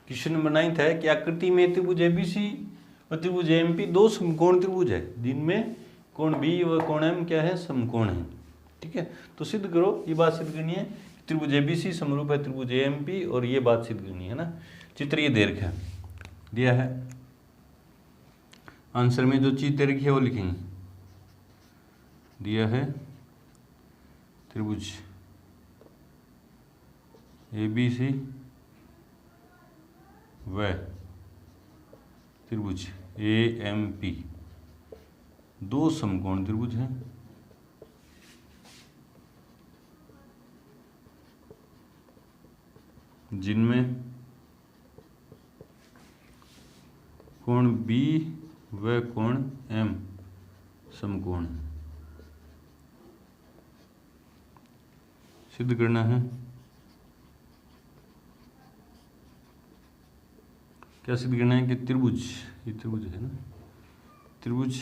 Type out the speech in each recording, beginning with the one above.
Question number 9 है कि आकृति में त्रिभुज एबीसी और त्रिभुज एएमपी दो समकोण त्रिभुज है जिनमें कोण बी व कोण एम क्या है, समकोण है। ठीक है, तो सिद्ध करो, ये बात सिद्ध करनी है। त्रिभुज एबीसी समरूप है त्रिभुज एएमपी, और ये बात सिद्ध करनी है ना। चित्र ये दे रखा है, दिया है आंसर में, जो चीज दे रखी है वो लिखेंगे। दिया है त्रिभुज एबीसी व त्रिभुज एएमपी दो समकोण त्रिभुज हैं जिनमें कोण बी व कोण एम समकोण है। सिद्ध करना है, क्या सिद्ध करना है कि त्रिभुज, ये त्रिभुज है ना, त्रिभुज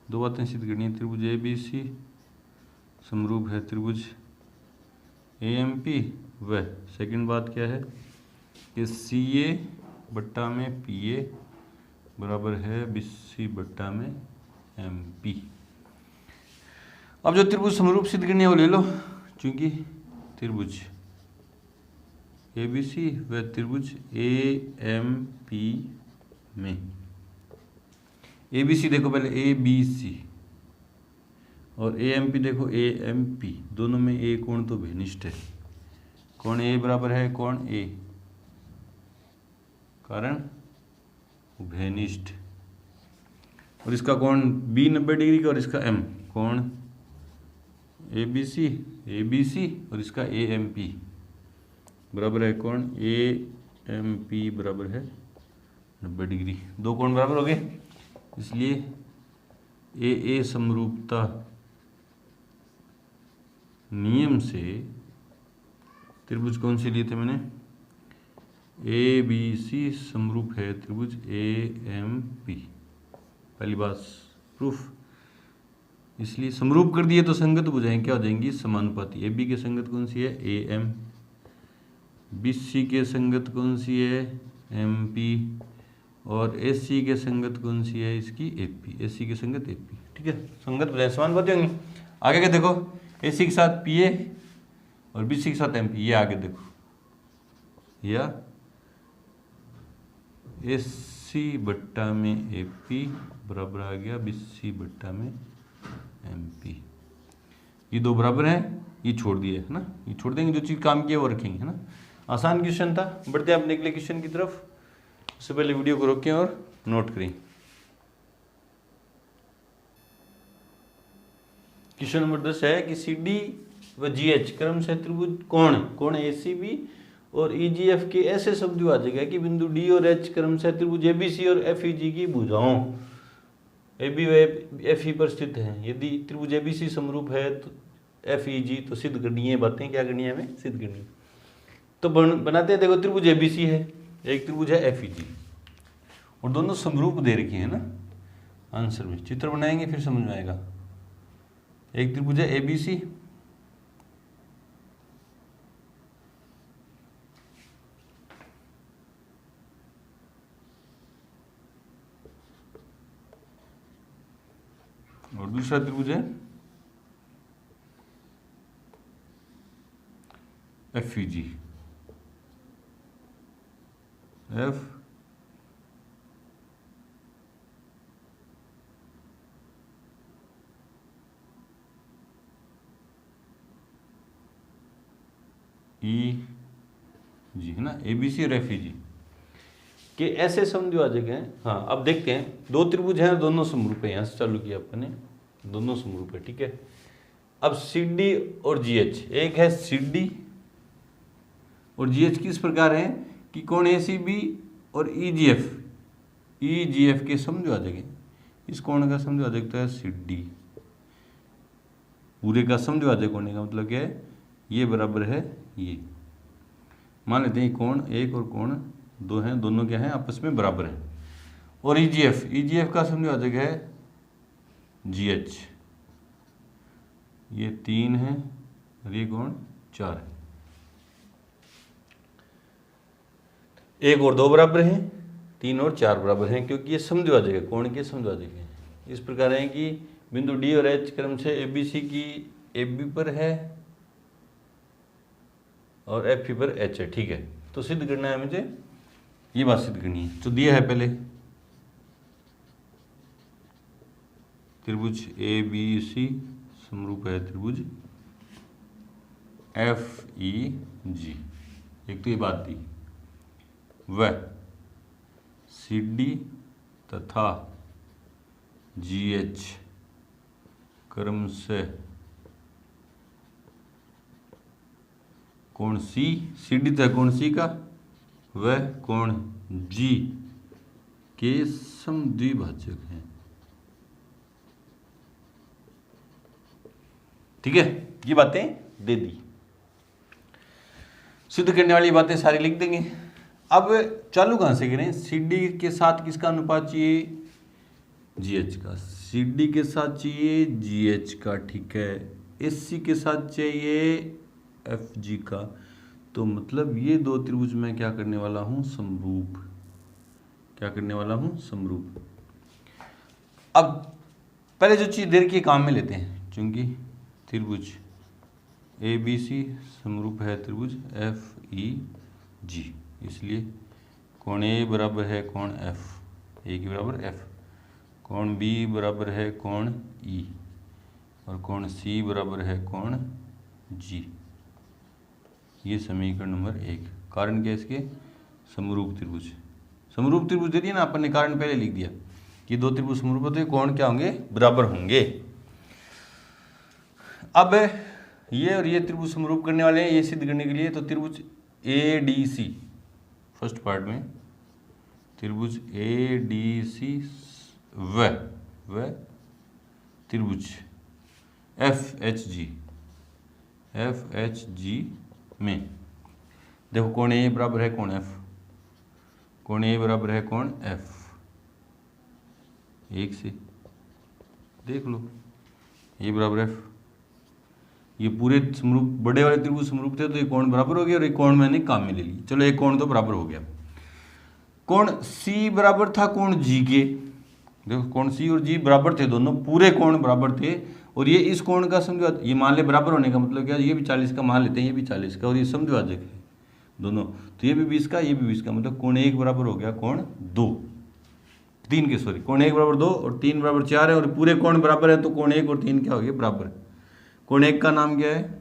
दो बातें सिद्ध करनी है। त्रिभुज एबीसी समरूप है त्रिभुज एएमपी, व सेकंड बात क्या है कि सीए बट्टा में पीए बराबर है बीसी बट्टा में एमपी। अब जो त्रिभुज समरूप सिद्ध करनी है वो ले लो, क्योंकि त्रिभुज एबीसी व त्रिभुज एएमपी में, एबीसी देखो पहले एबीसी और एएमपी देखो एएमपी, दोनों में ए कोण तो भेनिष्ठ है। कोण ए बराबर है कोण ए, कारण उभयनिष्ठ, और इसका कोण बी 90 डिग्री का और इसका एम, कोण एबीसी एबीसी और इसका एएमपी बराबर है कोण एएमपी बराबर है 90 डिग्री। दो कोण बराबर हो गए, इसलिए ए समरूपता नियम से त्रिभुज कौन से लिए थे मैंने, ए बी सी समरूप है त्रिभुज एएमपी। पहली बात प्रूफ, इसलिए समरूप कर दिए तो संगत हो जाएंगे, क्या हो जाएंगी, समानुपाती। ए बी के संगत कौन सी है, ए एम, बी सी के संगत कौन सी है, एम पी, और ए सी के संगत कौन सी है, इसकी ए पी, ए सी के संगत ए पी। ठीक है, संगत हो जाए, समानुपाती होंगे। आगे क्या देखो, ए सी के साथ पी ए और बी सी के साथ एम पी, ये आगे देखो, या ए सी बट्टा में ए पी बराबर आ गया बी सी बट्टा में एम पी। ये दो बराबर हैं, ये छोड़ दिए है ना, ये छोड़ देंगे, जो चीज़ काम किया वो रखेंगे, है ना। आसान क्वेश्चन था। बढ़ते हैं अपने अगले क्वेश्चन की तरफ। उससे पहले वीडियो को रोकें और नोट करें। क्वेश्चन नंबर 10 है कि सी डी व जी एच क्रमशः त्रिभुज कोण ए सी बी और ई जी एफ के ऐसे समद्विभाजक है कि बिंदु डी और एच क्रमशः त्रिभुज ए बी सी और एफ ई जी की भुजाओं ए बी व एफ ई पर स्थित है। यदि त्रिभुज ए बी सी समरूप है तो एफ ई जी, तो सिद्ध करनी है बातें, क्या करनी है हमें, सिद्ध करनी है। तो बनाते हैं, देखो त्रिभुज ए बी सी है, एक त्रिभुज है एफ ई जी, और दोनों समरूप दे रखी है ना आंसर में। चित्र बनाएंगे फिर समझ में आएगा। एक त्रिभुज है ए बी सी, और दूसरा त्रिभुज है एफ ई जी, एफ ई जी, है ना, ए बी सी और एफ ई जी के ऐसे समद्विभाजक हैं। हाँ, अब देखते हैं, दो त्रिभुज हैं, दोनों समरूप है। यहाँ से चालू किया अपने, दोनों समरूप है, ठीक है। अब सी डी और जी एच, एक है सी डी और जी एच किस प्रकार है कि कोण ए सी बी और ई जी एफ के समद्विभाजक है। इस कोण का समद्विभाजक तो है सी डी, पूरे का समद्विभाजक होने का मतलब क्या है, ये बराबर है ये। मान लेते हैं कोण एक और कोण दो हैं, दोनों क्या हैं, आपस में बराबर हैं। और ई जी एफ का समद्विभाजक है जी एच, ये 3 है और ये कोण 4 है। 1 और 2 बराबर हैं, 3 और 4 बराबर हैं, क्योंकि ये समद्विभाजक है, कोण के समद्विभाजक है। इस प्रकार है कि बिंदु डी और एच क्रम से ABC की AB पर है और FE पर H है, ठीक है। तो सिद्ध करना है मुझे, ये बात सिद्ध करनी है। तो दिया है पहले त्रिभुज ABC समरूप है त्रिभुज FEG, एक तो ये बात दी, वह CD तथा GH क्रम से कोण C, CD तथा कोण C का वह कोण G के समद्विभाजक हैं, ठीक है। ये बातें दे दी, सिद्ध करने वाली बातें सारी लिख देंगे। अब चालू कहां से करें? CD के साथ किसका अनुपात चाहिए? GH का। CD के साथ चाहिए GH का, ठीक है। SC के साथ चाहिए FG का। तो मतलब ये दो त्रिभुज मैं क्या करने वाला हूं? समरूप। क्या करने वाला हूं? समरूप। अब पहले जो चीज दे रखी है काम में लेते हैं, क्योंकि त्रिभुज ABC समरूप है त्रिभुज FEG, इसलिए कोण A बराबर है कोण F, A की बराबर F, कोण B बराबर है कोण E और कोण C बराबर है कोण G। ये समीकरण नंबर 1। कारण क्या है इसके? समरूप त्रिभुज। समरूप त्रिभुज दे दिया ना अपन ने, कारण पहले लिख दिया कि दो त्रिभुज समरूप होते हैं, कोण क्या होंगे? बराबर होंगे। अब ये और ये त्रिभुज समरूप करने वाले हैं, ये सिद्ध करने के लिए तो त्रिभुज ADC फर्स्ट पार्ट में, त्रिभुज ADC व त्रिभुज FHG में देखो कोण A बराबर है कोण F, कोण A बराबर है कोण F, एक से देख लो, ये बराबर F, ये पूरे समरूप बड़े वाले त्रिभुज समरूप थे, तो ये कोण बराबर हो गया और ये कोण मैंने काम में ले ली। चलो एक कोण तो बराबर हो गया। कोण C बराबर था कोण G के, देखो कोण C और G बराबर थे, दोनों पूरे कोण बराबर थे। और ये इस कोण का समद्विभाजक, ये मान ले बराबर होने का मतलब क्या? ये भी 40 का मान लेते हैं, ये भी 40 का, और ये समद्विभाजक है दोनों, तो ये भी 20 का, ये भी 20 का, मतलब कोण 1 बराबर हो गया कोण 2, 3 के, सॉरी, कोण 1 बराबर 2 और 3 बराबर 4 है, और पूरे कोण बराबर है, तो कोण 1 और 3 क्या हो गया? बराबर। कोण 1 का नाम क्या है?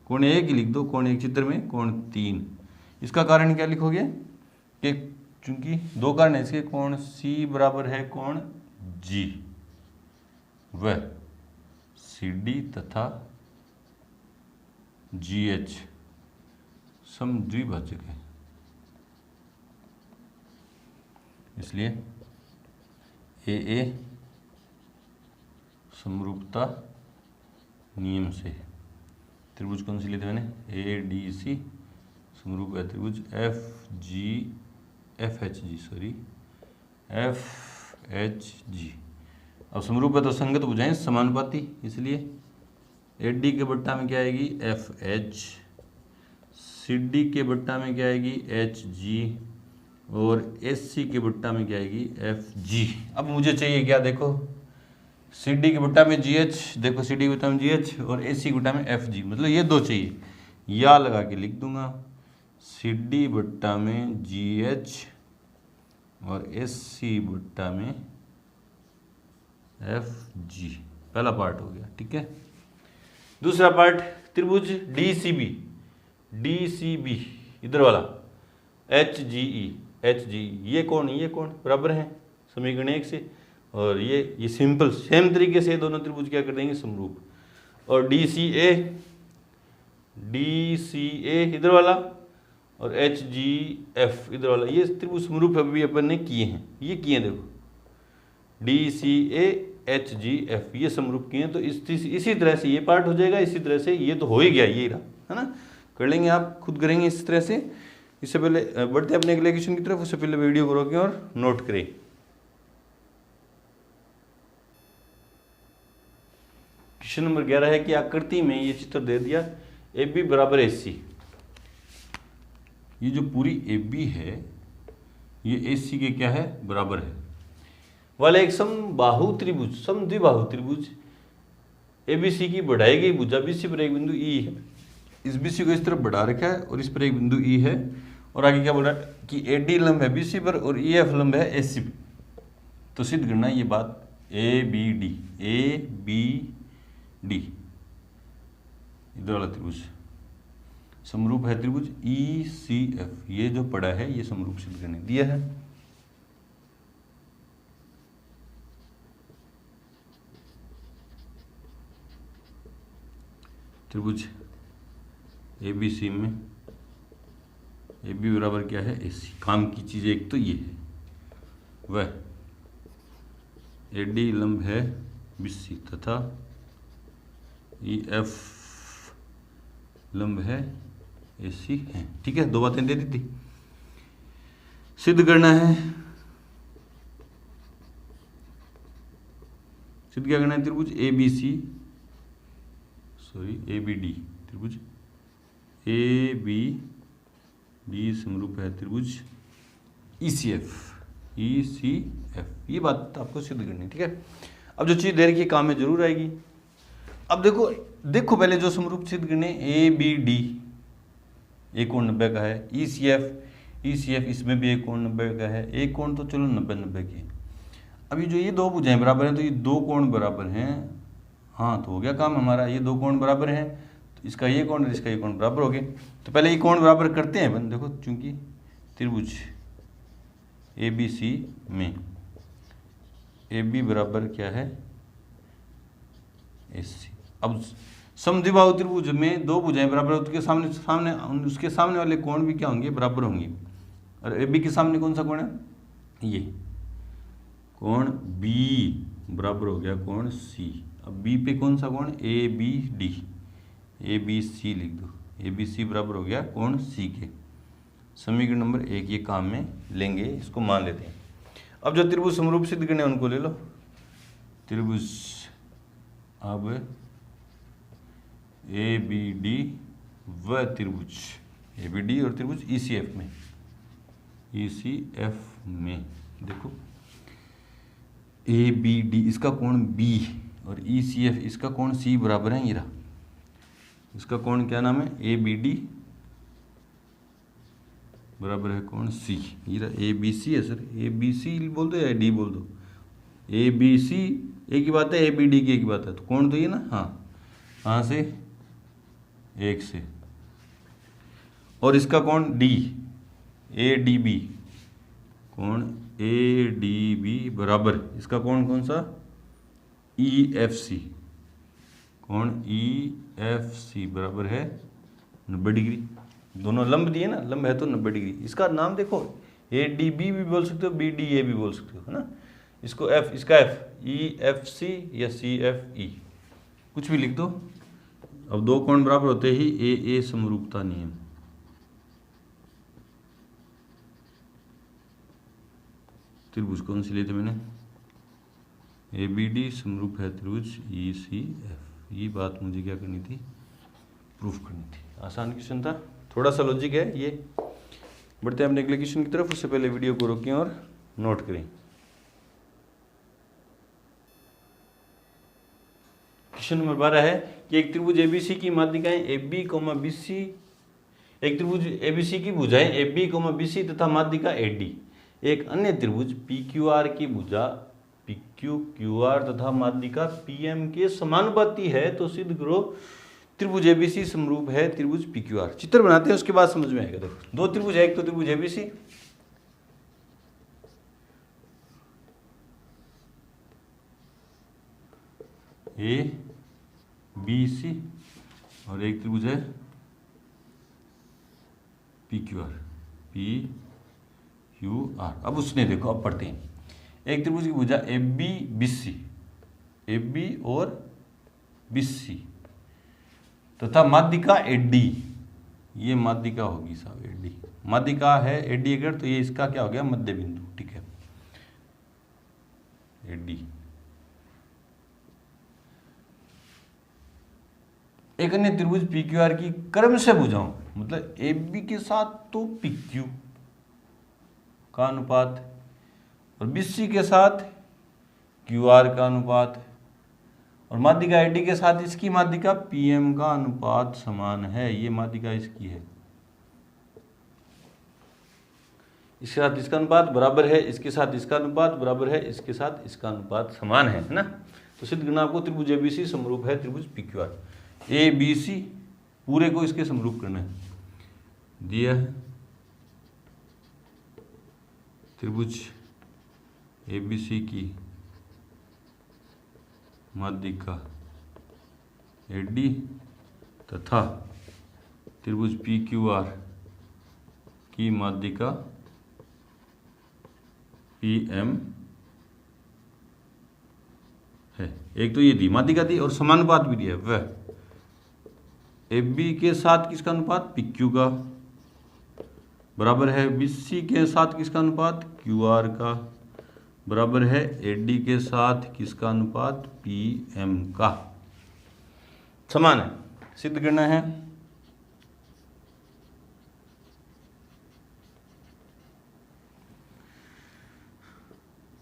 कोण 1 ही लिख दो, कोण 1 चित्र में, कोण 3। इसका कारण क्या लिखोगे? कि चूंकि दो कारण है इसके, कोण C बराबर है कोण G व CD तथा GH समद्विभाजक है, इसलिए AA समरूपता नियम से त्रिभुज कौन सी लेते मैंने? ADC समरूप है त्रिभुज FHG। अब समरूप है तो संगत भुजाएं समानुपाती, इसलिए AD के बट्टा में क्या आएगी? FH, CD के बट्टा में क्या आएगी? HG और SC के बट्टा में क्या आएगी? FG। अब मुझे चाहिए क्या? देखो CD के बट्टा में GH, देखो CD के बट्टा में GH और SC के बट्टा में FG, मतलब ये दो चाहिए, या लगा के लिख दूंगा CD बट्टा में GH और SC बट्टा में FG। पहला पार्ट हो गया, ठीक है। दूसरा पार्ट त्रिभुज DCB इधर वाला HGE, ये कौन बराबर है समीकरण 1 से, और ये सिंपल सेम तरीके से दोनों त्रिभुज क्या कर देंगे? समरूप। और DCA इधर वाला और HGF इधर वाला, ये त्रिभुज समरूप अभी अपन ने किए हैं, ये किए हैं, देखो DCA HGF ये समरूप किए हैं। तो इसी तरह से ये पार्ट हो जाएगा, इसी तरह से ये तो हो ही गया, ये रहा, है ना। कर लेंगे, आप खुद करेंगे इस तरह से। इससे पहले बढ़ते अपने अगले क्वेश्चन की तरफ, उससे पहले वीडियो को रोकें और नोट करें। क्वेश्चन नंबर 11 है कि आकृति में ये चित्र दे दिया AB बराबर AC, ये जो पूरी AB है ये AC के क्या है, बराबर है। वाले एक समबाहु त्रिभुज, समद्विबाहु त्रिभुज ABC की बढ़ाई गई भुजा BC पर एक बिंदु E है। इस BC को इस तरफ बढ़ा रखा है और इस पर एक बिंदु E है, और आगे क्या बोल रहा है कि AD लंब है BC पर और EF लंब है AC पर। तो सिद्ध करना ये बात, ABD इधर वाला त्रिभुज समरूप है त्रिभुज ECF। ये जो पड़ा है ये समरूप सिद्ध करने दिया है। त्रिभुज ABC में AB बराबर क्या है, AC। काम की चीज एक तो ये है, वह AD लंब है BC तथा EF लंब है AC है। ठीक है, दो बातें दे दी थी, सिद्ध करना है। सिद्ध क्या करना है, त्रिभुज ABD त्रिभुज ABD समरूप है त्रिभुज ECF। ये बात आपको सिद्ध करनी, ठीक है। अब जो चीज दे रखी है काम में जरूर आएगी। अब देखो पहले जो समरूप सिद्ध करने, ABD एक कोण 90 का है, ECF इसमें भी एक कोण 90 का है। एक कोण तो चलो 90 की। अभी जो ये दो भुजाएं बराबर हैं तो ये दो कोण बराबर हैं। हाँ, तो हो गया काम हमारा, ये दो कोण बराबर हैं तो इसका ये कोण और इसका ये कोण बराबर हो गए। तो पहले ये कोण बराबर करते हैं अपन। देखो, चूंकि त्रिभुज ABC में AB बराबर क्या है, AC। अब समद्विबाहु त्रिभुज में दो भुजाएं बराबर है, उसके सामने वाले कोण भी क्या होंगे, बराबर होंगे। और AB के सामने कौन सा कोण है, ये कोण B बराबर हो गया कोण C। अब B पे कौन सा कोण, ABD, ABC लिख दो। ABC बराबर हो गया कोण C के। समीकरण नंबर 1 ये काम में लेंगे, इसको मान लेते हैं। अब जो त्रिभुज समरूप सिद्ध करने उनको ले लो। त्रिभुज अब ABD व त्रिभुज ABD और त्रिभुज ECF में देखो, ABD इसका कोण B और ECF इसका कोण C बराबर है। ये रहा इसका कोण, क्या नाम है, ABD बराबर है कोण C। ये रहा ABC है सर, ABC बोल दो या D बोल दो। ABC एक ही बात है, ABD की एक ही बात है, तो कोण तो ये ना। हाँ, कहाँ से, 1 से। और इसका कोण D ADB, कोण ADB बराबर इसका कोण कौन सा, EFC, कोण EFC बराबर है 90 डिग्री। दोनों लंब दिए ना, लंब है तो 90 डिग्री। इसका नाम देखो, ADB भी बोल सकते हो, BDA भी बोल सकते हो, है ना। इसको F, इसका F EFC या CFE कुछ भी लिख दो। अब दो कोण बराबर होते ही AA समरूपता नियम। त्रिभुज कौन सी लिए थे मैंने, ABD समरूप है त्रिभुज ECF। ये बात मुझे क्या करनी थी, प्रूफ करनी थी। आसान क्वेश्चन था, थोड़ा सा लॉजिक है ये। बढ़ते हैं अपने अगले क्वेश्चन की तरफ, उससे पहले वीडियो को रोकें और नोट करें। क्वेश्चन नंबर 12 है कि एक त्रिभुज ABC की माध्यिकाएं AB, BC, एक त्रिभुज ABC की भुजाएं AB, BC तथा माध्यिका AD एक अन्य त्रिभुज PQR की भुजा PQQR तथा माध्यिका PM के समानुपाती है, तो सिद्ध करो त्रिभुज ABC समरूप है त्रिभुज PQR। चित्र बनाते हैं, उसके बाद समझ में आएगा। देखो, दो त्रिभुज है, एक तो त्रिभुज ABC, ABC, और एक त्रिभुज है PQR। अब उसने देखो, अब पढ़ते हैं। एक त्रिभुज की भुजा AB और BC तथा माध्यिका AD, ये माध्यिका होगी साहब, AD माध्यिका है AD अगर, तो ये इसका क्या हो गया, मध्य बिंदु। ठीक है, AD। एक अन्य त्रिभुज PQR की क्रम से भुजाओं, मतलब AB के साथ तो PQ, का अनुपात और BC के साथ QR का अनुपात और माध्यिका AD के साथ इसकी माध्यिका PM का अनुपात समान है। ये माध्यिका इसकी है, इसके साथ इसका अनुपात बराबर है, इसके साथ इसका अनुपात बराबर है, इसके साथ इसका अनुपात समान है ना। तो सिद्ध करना आपको त्रिभुज ABC समरूप है त्रिभुज PQR। ABC पूरे को इसके समरूप करना है, दिया है त्रिभुज ABC की माध्यिका AD तथा त्रिभुज PQR की माध्यिका PM है। एक तो ये दी माध्यिका दी और समानुपात भी दिया है, वह AB के साथ किसका अनुपात PQ का बराबर है BC के साथ किसका अनुपात QR का बराबर है AD के साथ किसका अनुपात PM का समान है। सिद्ध करना है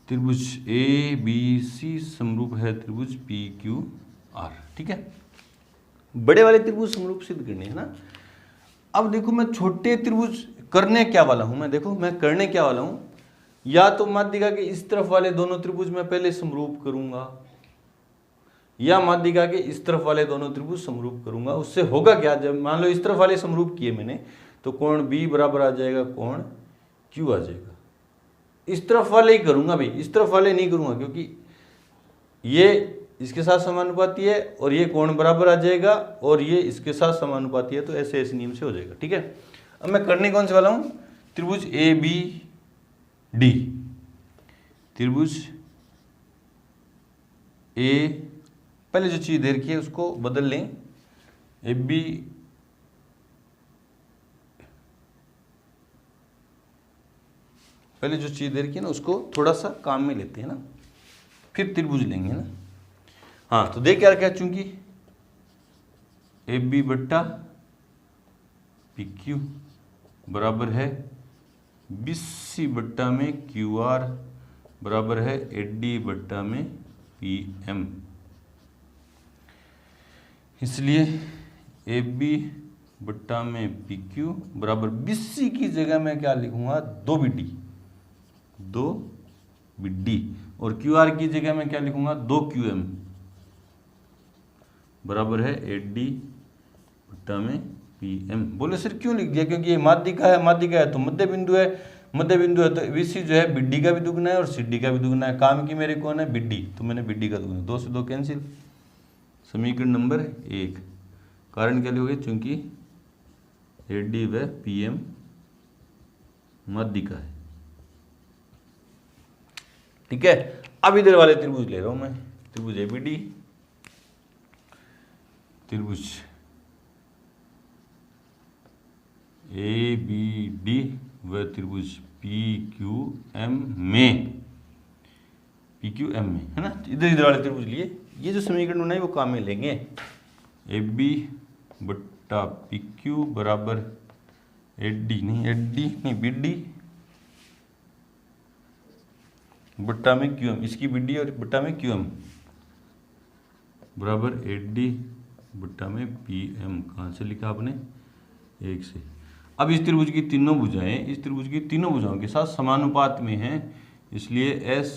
त्रिभुज ABC समरूप है त्रिभुज PQR। ठीक है, बड़े वाले त्रिभुज समरूप सिद्ध करने है ना। अब देखो मैं छोटे त्रिभुज करने क्या वाला हूं, मैं करने क्या वाला हूं, या तो माध्यिका के इस तरफ वाले दोनों त्रिभुज मैं पहले समरूप करूंगा या माध्यिका के इस तरफ वाले दोनों त्रिभुज समरूप करूंगा। उससे होगा क्या, जब मान लो इस तरफ वाले समरूप किए मैंने तो कोण B बराबर आ जाएगा कोण Q आ जाएगा। इस तरफ वाले ही करूंगा भाई, इस तरफ वाले नहीं करूंगा क्योंकि ये इसके साथ समानुपाती है और ये कोण बराबर आ जाएगा और ये इसके साथ समानुपाती है, तो ऐसे ऐसे नियम से हो जाएगा। ठीक है, अब मैं करने कौन से वाला हूं, त्रिभुज ABD, त्रिभुज A पहले जो चीज दे रखी है उसको बदल लें, AB पहले जो चीज दे रखी है ना उसको थोड़ा सा काम में लेते हैं ना, फिर त्रिभुज लेंगे ना। हाँ तो देख क्या रखा है, चूंकि AB बट्टा PQ बराबर है BC बट्टा में QR बराबर है AD बट्टा में PM, इसलिए AB बट्टा में PQ बराबर BC की जगह मैं क्या लिखूंगा 2BD, 2BD और QR की जगह मैं क्या लिखूंगा 2QM बराबर है AD बट्टा में PM। बोले सर क्यों लिख दिया, क्योंकि ये माध्यिका है तो मध्य बिंदु है तो BC जो है BD का भी दुगना है और CD का भी दुगना है। काम की मेरे कौन है BD, तो मैंने BD का दुगना, 2 से 2 कैंसिल। समीकरण नंबर 1, कारण क्या लिखोगे, चूंकि AD व PM माध्यिका है। ठीक है, अब इधर वाले त्रिभुज ले रहा हूं मैं, त्रिभुज ABD, त्रिभुज ABD व त्रिभुज PQM में है ना, इधर वाले त्रिभुज लिए। ये जो समीकरण बनाए वो काम में लेंगे, AB बट्टा PQ बराबर AD नहीं BD बट्टा में QM, इसकी BD और बट्टा में QM बराबर AD बट्टा में PM। कहाँ से लिखा आपने, 1 से। अब इस त्रिभुज की तीनों भुजाएं इस त्रिभुज की तीनों भुजाओं के साथ समानुपात में हैं, इसलिए S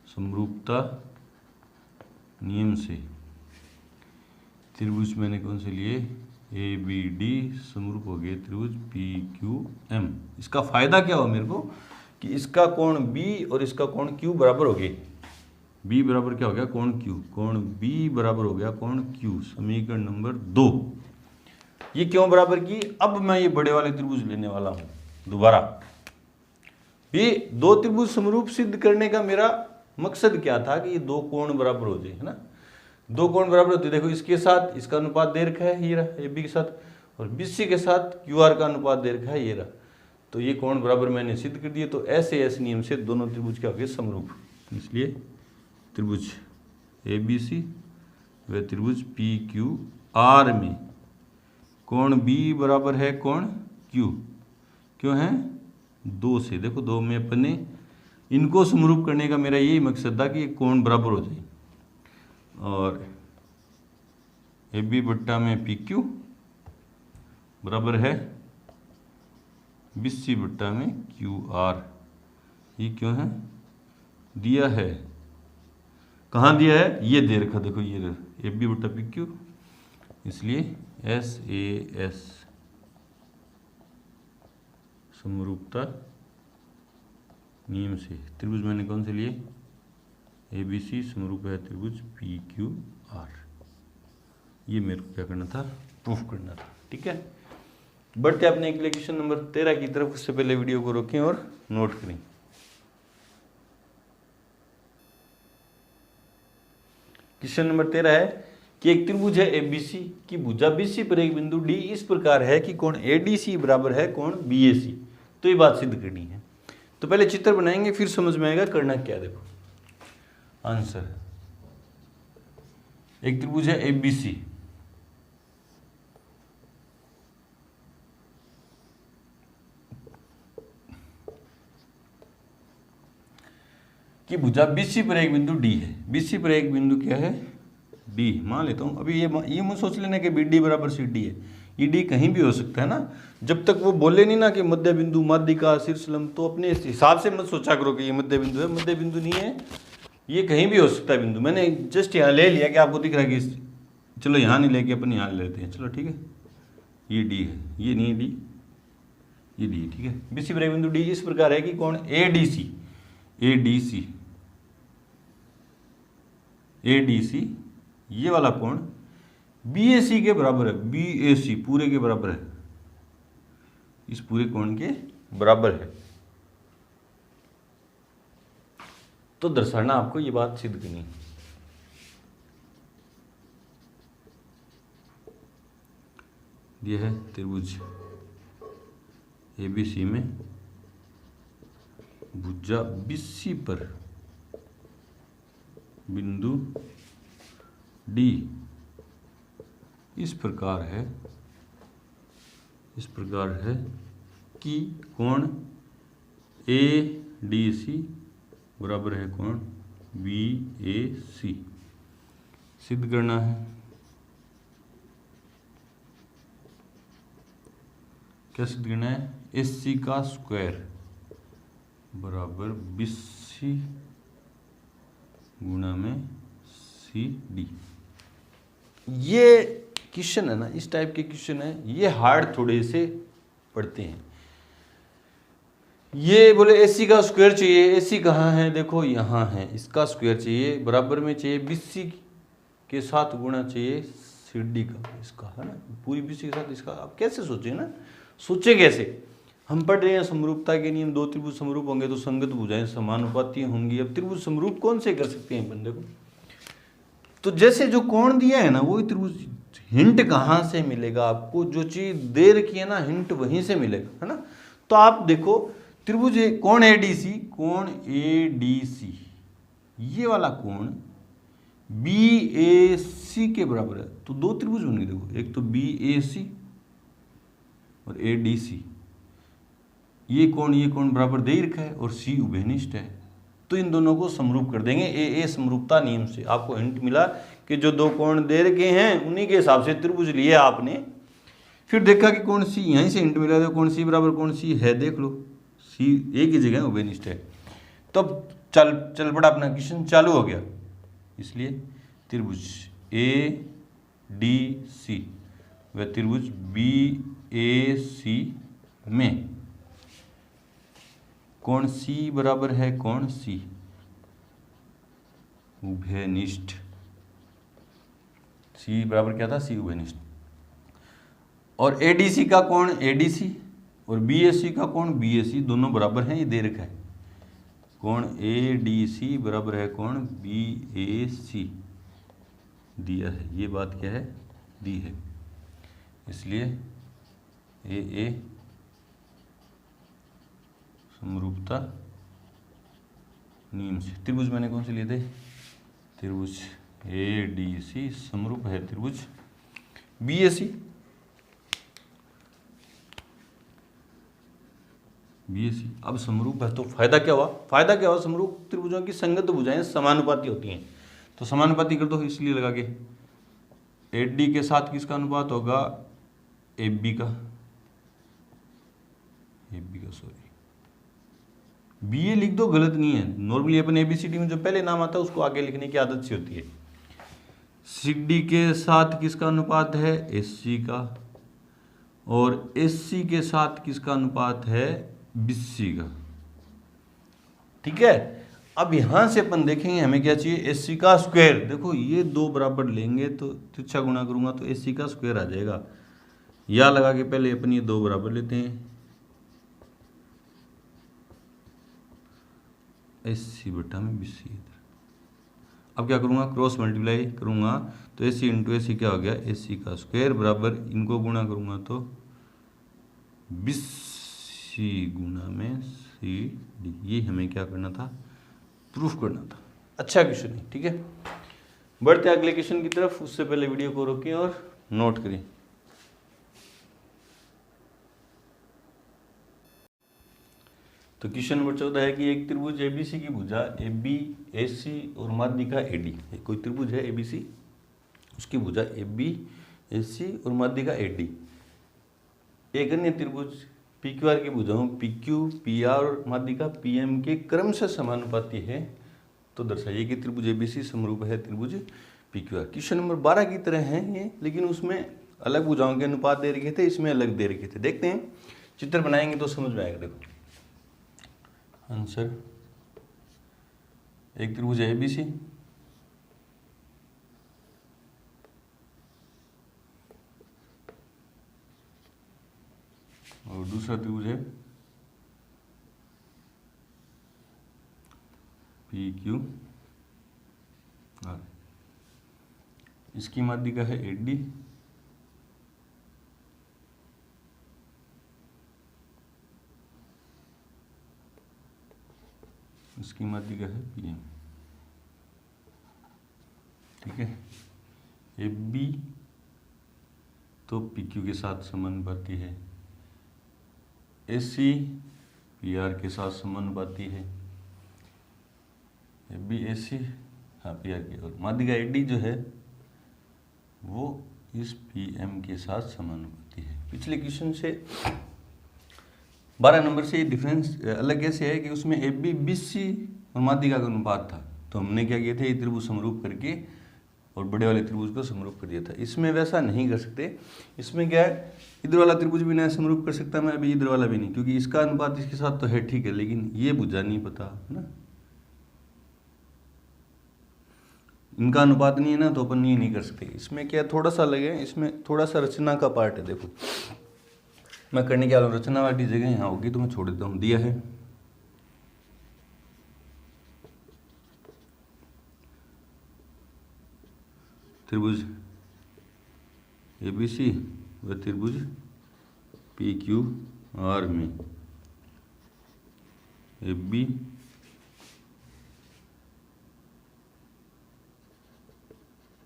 समरूपता नियम से त्रिभुज मैंने कौन से लिए, ABD समरूप हो गए त्रिभुज PQM। इसका फायदा क्या हुआ मेरे को कि इसका कोण B और इसका कोण Q बराबर हो गए। B बराबर क्या हो गया, कोण Q, कोण B बराबर हो गया कोण Q। समीकरण नंबर 2, ये क्यों बराबर की, अब मैं ये बड़े वाले त्रिभुज लेने वाला हूं दोबारा। ये दो त्रिभुज समरूप सिद्ध करने का मेरा मकसद क्या था कि ये दो कोण बराबर हो जाए, है ना। दो कोण बराबर होते, देखो इसके साथ इसका अनुपात दे रखा है ये रहा AB के साथ, और BC के साथ QR का अनुपात दे रखा है ये रहा, तो ये कोण बराबर मैंने सिद्ध कर दिए। तो ऐसे नियम से दोनों त्रिभुज क्या हो गए, समरूप। इसलिए त्रिभुज ABC व त्रिभुज PQR में कोण B बराबर है कोण Q, क्यों है 2 से। देखो 2 में अपने इनको समरूप करने का मेरा यही मकसद था कि ये कोण बराबर हो जाए। और ए बी बट्टा में पी क्यू बराबर है BC बट्टा में QR। ये क्यों है दिया है, कहाँ दिया है, ये दे रखा, देखो ये AB बट्टा PQ, इसलिए SAS समरूपता नियम से त्रिभुज मैंने कौन से लिए, ABC समरूप है त्रिभुज PQR। ये मेरे को क्या करना था, प्रूफ करना था। ठीक है, बढ़ते अपने अगले क्वेश्चन नंबर 13 की तरफ। उससे पहले वीडियो को रोकें और नोट करें। क्वेश्चन नंबर 13 है कि एक त्रिभुज है ABC की भुजा BC पर एक बिंदु D इस प्रकार है कि कोण ADC बराबर है कोण BAC। तो ये बात सिद्ध करनी है। तो पहले चित्र बनाएंगे फिर समझ में आएगा करना क्या। देखो आंसर, एक त्रिभुज है ABC कि भुजा BC पर एक बिंदु D है। BC पर एक बिंदु क्या है, D मान लेता हूं। अभी ये मत सोच लेना कि BD बराबर CD है। ये D कहीं भी हो सकता है ना, जब तक वो बोले नहीं ना कि मध्य बिंदु, माध्यिका, शीर्षलंब, तो अपने हिसाब से मत सोचा करो कि ये मध्य बिंदु है। मध्य बिंदु नहीं है, ये कहीं भी हो सकता है बिंदु। मैंने जस्ट यहाँ ले लिया कि आपको दिख रहा है कि चलो यहाँ नहीं लेके अपन यहाँ ले लेते हैं। चलो ठीक है, ये D है, ये नहीं है D, ये D। ठीक है, BC पर एक बिंदु D इस प्रकार है कि कोण ADC ये वाला कोण BAC के बराबर है। BAC पूरे के बराबर है, इस पूरे कोण के बराबर है। तो दर्शाना आपको ये बात सिद्ध करनी है। यह है त्रिभुज ABC में भुजा BC पर बिंदु D इस प्रकार है कि कोण ADC बराबर है कोण BAC। सिद्ध करना है। क्या सिद्ध करना है, AC का स्क्वायर बराबर BC गुणा में CD। ये क्वेश्चन है ना, इस टाइप के क्वेश्चन है, ये हार्ड थोड़े से पढ़ते हैं। ये बोले AC का स्क्वायर चाहिए, AC कहाँ है, देखो यहाँ है, इसका स्क्वायर चाहिए, बराबर में चाहिए BC के साथ गुणा चाहिए CD का, इसका है ना, पूरी BC के साथ इसका। आप कैसे सोचे ना, सोचे कैसे, हम पढ़ रहे हैं समरूपता के नियम, दो त्रिभुज समरूप होंगे तो संगत भुजाएं समानुपाती होंगी। अब त्रिभुज समरूप कौन से कर सकते हैं बंदे को, तो जैसे जो कोण दिया है ना वही त्रिभुज। हिंट कहाँ से मिलेगा आपको, जो चीज दे रखी है ना हिंट वहीं से मिलेगा, है ना। तो आप देखो त्रिभुज कोण ADC ये वाला कोण BAC के बराबर है। तो दो त्रिभुज बनेंगे, देखो एक तो BAC और ADC। ये कोण बराबर दे ही रखा है और C उभयनिष्ठ है, तो इन दोनों को समरूप कर देंगे AA समरूपता नियम से। आपको हिंट मिला कि जो दो कोण दे रखे हैं उन्हीं के हिसाब से त्रिभुज लिया आपने। फिर देखा कि कोण C, यहीं से हिंट मिला, तो कोण C बराबर कोण C है, देख लो C एक ही जगह उभयनिष्ठ है। तब चल पड़ा अपना क्वेश्चन चालू हो गया। इसलिए त्रिभुज ADC व त्रिभुज BAC में कोण C बराबर है कोण C उभयनिष्ठ। C बराबर क्या था, C उभयनिष्ठ। और ADC का कोण ADC और BAC का कोण BAC दोनों बराबर हैं, ये दे रखा है। कोण ADC बराबर है कोण BAC दिया है, ये बात क्या है, दी है। इसलिए AA समरूपता नियम से त्रिभुज मैंने कौन से लिए थे, त्रिभुज ADC समरूप है त्रिभुज BAC। BAC। अब समरूप है तो फायदा क्या हुआ? फायदा क्या हुआ? समरूप त्रिभुजों की संगत भुजाएं समानुपाती होती हैं। तो समानुपाती कर दो, इसलिए लगा के AD के साथ किसका अनुपात होगा? AB का, सॉरी BA लिख दो, गलत नहीं है। नॉर्मली अपन ABCD में जो पहले नाम आता है उसको आगे लिखने की आदत सी होती है। CD के साथ किसका अनुपात है? SC का। और SC के साथ किसका अनुपात है? BC का। ठीक है, अब यहां से अपन देखेंगे हमें क्या चाहिए? SC का स्क्वायर। देखो ये दो बराबर लेंगे तो तिरछा गुणा करूंगा तो SC का स्क्वायर आ जाएगा। या लगा के पहले अपन ये दो बराबर लेते हैं, SC बटा में BC। अब क्या करूंगा? क्रॉस मल्टीप्लाई करूंगा तो SC इंटू SC क्या हो गया? SC का स्क्वायर बराबर इनको गुणा करूंगा तो BC गुणा में CD। ये हमें क्या करना था? प्रूफ करना था। अच्छा क्वेश्चन है, ठीक है। बढ़ते अगले क्वेश्चन की तरफ, उससे पहले वीडियो को रोकें और नोट करें। तो क्वेश्चन नंबर 14 है कि एक त्रिभुज ABC की भुजा AB, AC और माध्यिका AD। कोई त्रिभुज है ABC, उसकी भुजा AB, AC और माध्यिका AD। एक अन्य त्रिभुज PQR की भुजाओं PQ, PR और माध्यिका PM के क्रमशः समानुपाती है, तो दर्शाइए कि त्रिभुज ABC समरूप है त्रिभुज PQR। क्वेश्चन नंबर 12 की तरह है ये, लेकिन उसमें अलग भुजाओं के अनुपात दे रखे थे, इसमें अलग दे रखे थे। देखते हैं, चित्र बनाएंगे तो समझ में आएगा। देखो आंसर, एक त्रिभुज है ABC, और दूसरा त्रिभुज है PQR। इसकी माध्यिका है AD, इसकी माध्यिका है PM। ठीक है, AB तो PQ के साथ समानुपाती है, AC PR के साथ समानुपाती है, AB AC हाँ PR के, और माध्यिका AD जो है वो इस PM के साथ समानुपाती है। पिछले क्वेश्चन से 12 नंबर से ये डिफरेंस अलग कैसे है कि उसमें AB BC और माध्यिका का अनुपात था, तो हमने क्या किया था? ये त्रिभुज समरूप करके और बड़े वाले त्रिभुज को समरूप कर दिया था। इसमें वैसा नहीं कर सकते। इसमें क्या है, इधर वाला त्रिभुज भी नहीं समरूप कर सकता मैं, अभी इधर वाला भी नहीं, क्योंकि इसका अनुपात इसके साथ तो है, ठीक है, लेकिन ये भुजा नहीं पता है ना, इनका अनुपात नहीं है ना, तो अपन ये नहीं कर सकते। इसमें क्या थोड़ा सा अलग है, इसमें थोड़ा सा रचना का पार्ट है। देखो मैं करने क्या वाला, रचना वाली जगह यहाँ होगी तो मैं छोड़ देता हूँ। दिया है त्रिभुज ABC व त्रिभुज PQR में AB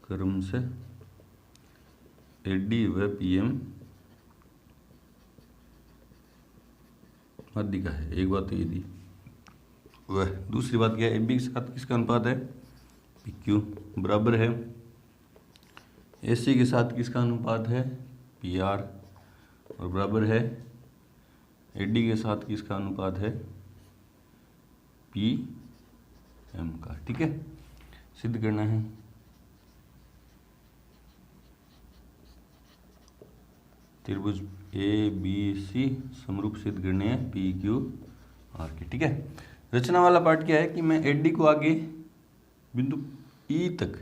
क्रमशः AD व PM माध्यिका है। एक बात तो ये दी। वह दूसरी बात क्या है? AB के साथ किसका अनुपात है? PQ बराबर है AC के साथ किसका अनुपात है? PR, और बराबर है AD के साथ किसका अनुपात है? PM का। ठीक है, सिद्ध करना है। त्रिभुज ABC समरूप सिद्ध करने हैं PQR के। ठीक है, रचना वाला पार्ट क्या है कि मैं AD को आगे बिंदु E तक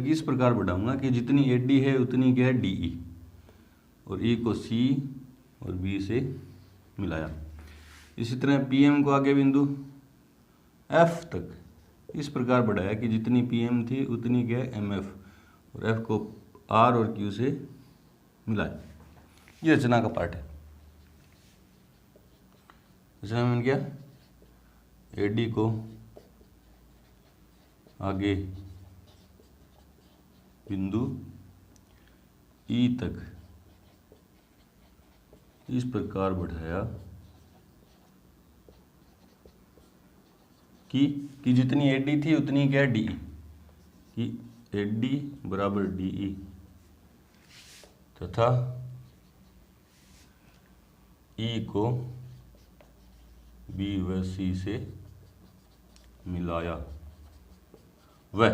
इस प्रकार बढ़ाऊंगा कि जितनी AD है उतनी क्या है? DE, और E को C और B से मिलाया। इसी तरह PM को आगे बिंदु F तक इस प्रकार बढ़ाया कि जितनी PM थी उतनी क्या है? MF, और F को R और Q से मिलाया। ये रचना का पार्ट है। रचना में क्या? AD को आगे बिंदु E तक इस प्रकार बढ़ाया कि जितनी एडी थी उतनी क्या डी, कि एडी बराबर डी तथा ई को बी व सी से मिलाया, वह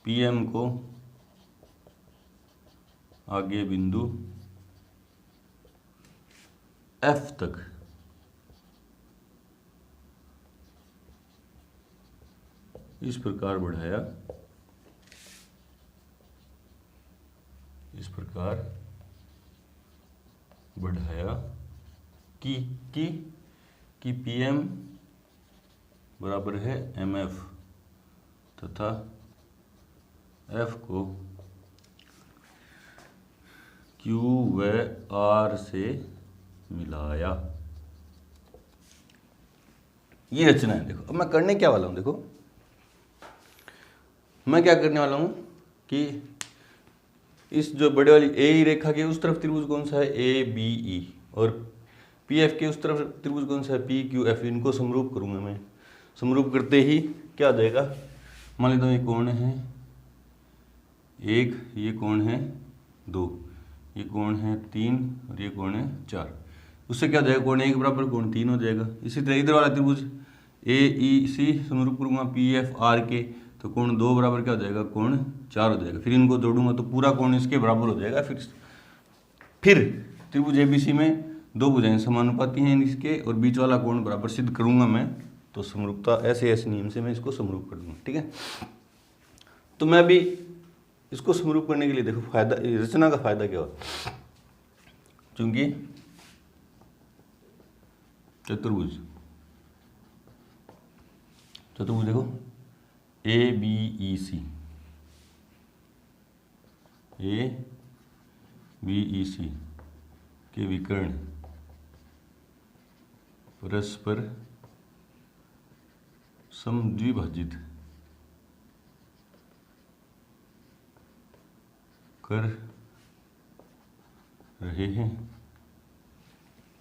पीएम को आगे बिंदु एफ तक इस प्रकार बढ़ाया, इस प्रकार बढ़ाया कि पीएम बराबर है एमएफ तथा एफ को क्यू व आर से मिलाया। ये रचना है। देखो अब मैं करने क्या वाला हूं, देखो मैं क्या करने वाला हूं कि इस जो बड़े वाली ए ई रेखा के उस तरफ त्रिभुज कौन सा है, ए बी ई, और पी एफ के उस तरफ त्रिभुज कौन सा है, पी क्यू एफ। इनको समरूप करूंगा मैं। समरूप करते ही क्या आ जाएगा, मान लेता हूँ ये कोण है 1, ये कोण है 2, ये कोण है 3 और ये कोण है 4। उससे क्या हो जाएगा, कोण 1 बराबर कोण 3 हो जाएगा। इसी तरह इधर वाला त्रिभुज ए ई सी समरूप करूंगा पी एफ आर के, तो कोण 2 बराबर क्या हो जाएगा, कोण 4 हो जाएगा। फिर इनको जोड़ूंगा तो पूरा कोण इसके बराबर हो जाएगा। फिर त्रिभुज एबीसी में 2 भुजाएं समानुपाती हैं इसके, और बीच वाला कोण बराबर सिद्ध करूंगा मैं, तो समरूपता ऐसे नियम से मैं इसको समरूप कर दूंगा। ठीक है, तो मैं अभी इसको समरूप करने के लिए देखो फायदा, रचना का फायदा क्या हुआ, क्योंकि चतुर्भुज देखो A B E C, A B E सी के विकर्ण परस्पर समद्विभाजित कर रहे हैं।